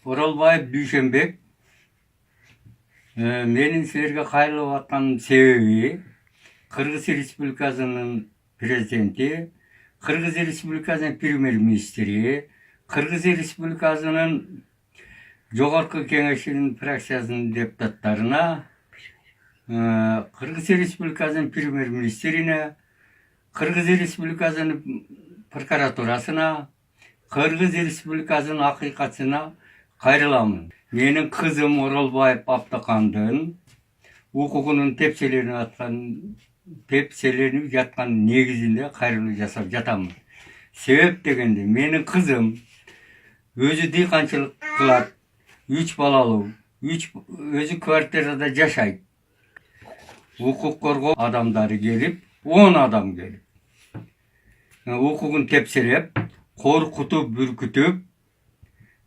Оралбаев Дүйшенбек. Менің сіздерге қайрылып атқан себеби Қырғыз Республикасының президенті, Қырғыз Республикасының премьер-министрі, Қырғыз Республикасының жоғарғы кеңесінің фракциясының депутаттарына, Қырғыз Республикасының премьер-министріне, Қырғыз Республикасының прокуратурасына, Қырғыз Республикасының ақиқатына қайрыламын. Менің қызым Оралбаев Абдықандың құқығының тепселеніп жатқан негізінде қайрылу жасап жатамын. Себеп дегенде, менің қызым өзі диқаншылық қылады, 3 балалы, өзі квартирада жашайды. Құқық қорғау адамдары келіп, 10 адам келіп, құқығын тепселеп, қорқытып, бүркітіп,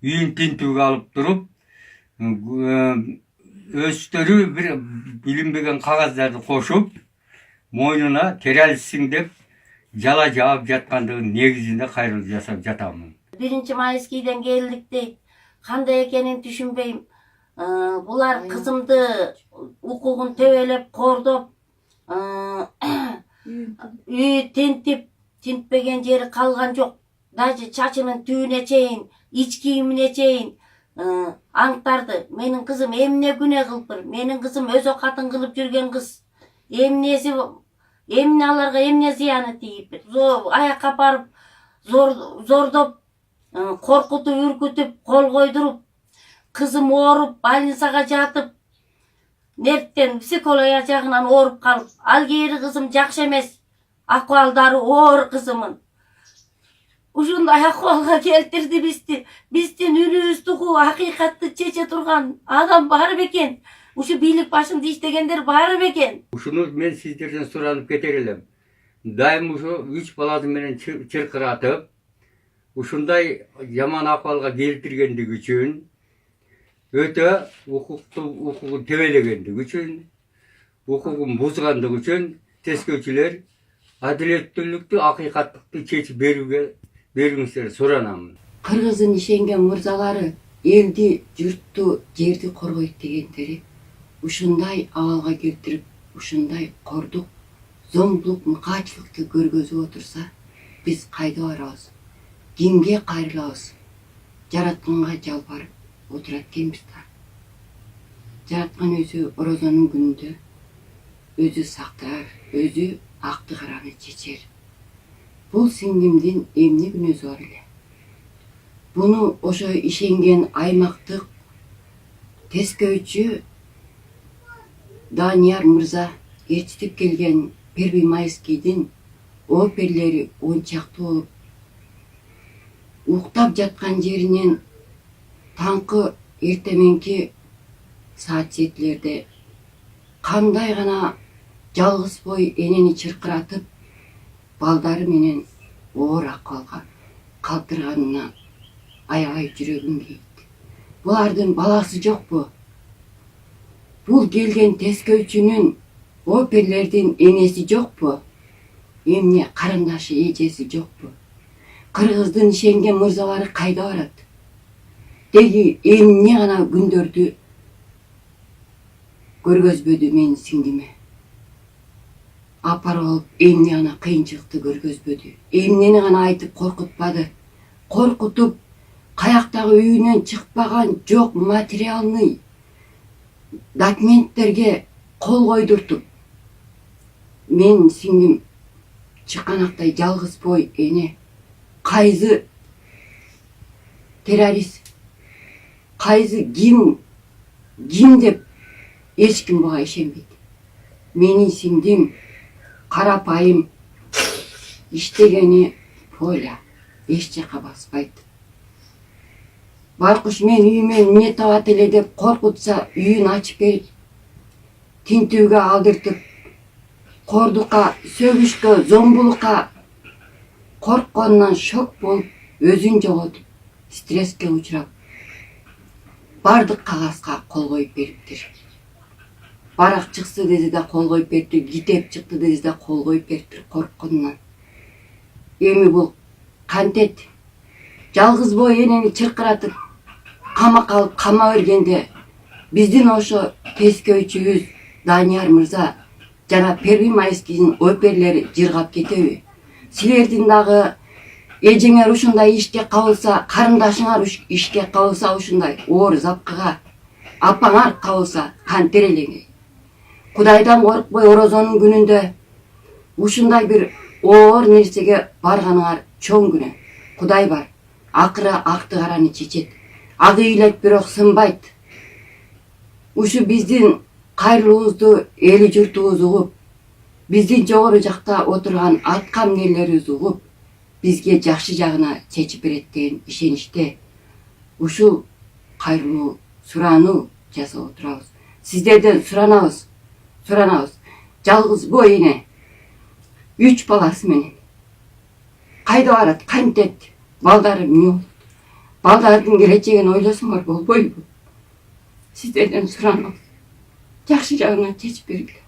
үйін тінтуге алып тұрып, өздері бір білінбеген қағаздарды қошып, мойнына террористсің деп жала жауып жатқандығын негізінде қайрылып жасап жатамын. 1 майыскийден келдік дейді. Қандай екенін түшінбеймін. Бұлар қызымды құқығын төбелеп, қордып, үй тінтпеген жері қалған жоқ. Даже чачының түйіне чейін, іч киіміне чейін аңтарды. Менің қызым емне күне қылып бір. Менің қызым өзі қатын қылып жүрген қыз. Емне аларға емне зияны тиіп. Аяққа апарып, зордоп, қорқытып, үркітіп, қол қойдырып, қызым орып, больницаға жатып, нервтен, психология жағынан орып қалып. Ал кейірі қызым жақсы емес, акуалдары оор қызымын. Ушундай акыбалга келтирди бизди. Биздин үнүбүздү угуп, акыйкатты чече турган адам бар бекен. Ушу бийлик башында иштегендер бар бекен. Ушуну мен сиздерден суранып кетер элем. Дайым ушу 3 баласы менен чыркыратып, ушундай жаман акыбалга келтиргендиги үчүн, өтө укугун тебелегендиги үчүн, укугун бузгандыгы үчүн тескөөчүлөр адилеттүүлүктү, акыйкаттыкты чечип берүүңүздөрдү суранамын. Кыргыздын ишенген мырзалары элди, журтту, жерди коргойт дегендери ушундай абалга келтирип, ушундай кордук, зомбулук, мыкаачылыкты көргөзүп отурса, биз кайда барабыз? Кимге кайрылабыз? Жаратканга жалбарып отурат экенбиз да. Жараткан өзү орозонун күнүндө өзү сактар, өзү акты караны чечер. Бул сиңдимдин эмне күнөөсү бар эле. Буну ошо ишенген аймактык тескөөчү Данияр мырза ээрчитип келген 1 майыскийдин оперлери ончактуу болуп, уктап жаткан жеринен таңкы эртеменки саат 7-лерде кандай гана жалгыз бой энени чыркыратып, балдары менен оор акыбалга калтырганына аябай жүрөгүм кейт. Булардын баласы жокпу? Бул келген тескөөчүнүн, оперлердин энеси жокпу? Эмне карындашы, эжеси жокпу? Кыргыздын ишенген мырзалары кайда барат? Деги эмне гана күндөрдү көргөзбөдү менин сиңдиме? Апарып алып, эмне гана кыйынчылыкты көргөзбөдү? Эмнени гана айтып коркутпады? Коркутуп, каяктагы үйүнөн чыкпаган жок материалный документтерге кол койдуртуп, мен сиңдим чыканактай жалгыз бой эне, кайсы террорист, кайсы ким деп эч ким буга ишенбейт. Менин сиңдим карапайым иштегени Поля эч жака баспайт. Байкуш мен үйүмө эмне табат эле деп коркутса, үйүн ачып берип, тинтүүгө алдыртып, кордукка, сөгүшкө, зомбулукка коркконунан шок болуп, өзүн жоготуп, стресске учурап, бардык кагазга кол коюп бериптир. Барак чыксы деди да кол коюп бериптир, китеп чыкты деди да кол коюп бериптир коркконунан. Эми бул кантет жалгыз бой энени чыркыратып, камакка алып кама бергенде биздин ошо пескөйчүбүз Данияр мырза жана Первомайскийдин оперлери жыргап кетеби? Силердин дагы эжеңер ушундай ишке кабылса, карындашыңар ишке кабылса, ушундай оор запкыга апаңар кабылса кантер элеңер? Кудайдан коркпой орозонун күнүндө ушундай бир оор нерсеге барганыңар чоң күнөө. Кудай бар, акыры акты караны чечет. Ак ыйлет бирок сынбайт. Ушу биздин кайрылуубузду эли журтубуз угуп, биздин жогору жакта отурган атка эмнелерибиз угуп, бизге жакшы жагына чечип берет деген ишеничте ушул кайрылуу сураануу жасап отурабыз. Сиздерден суранабыз. Жалгыз бу эне 3 баласы менен кайда барат, кантет, балдары эмне болот? Балдардын келечегин ойлосоңор болбойбу? Сиздерден суранабыз. Жакшы жагына чечип бергиле.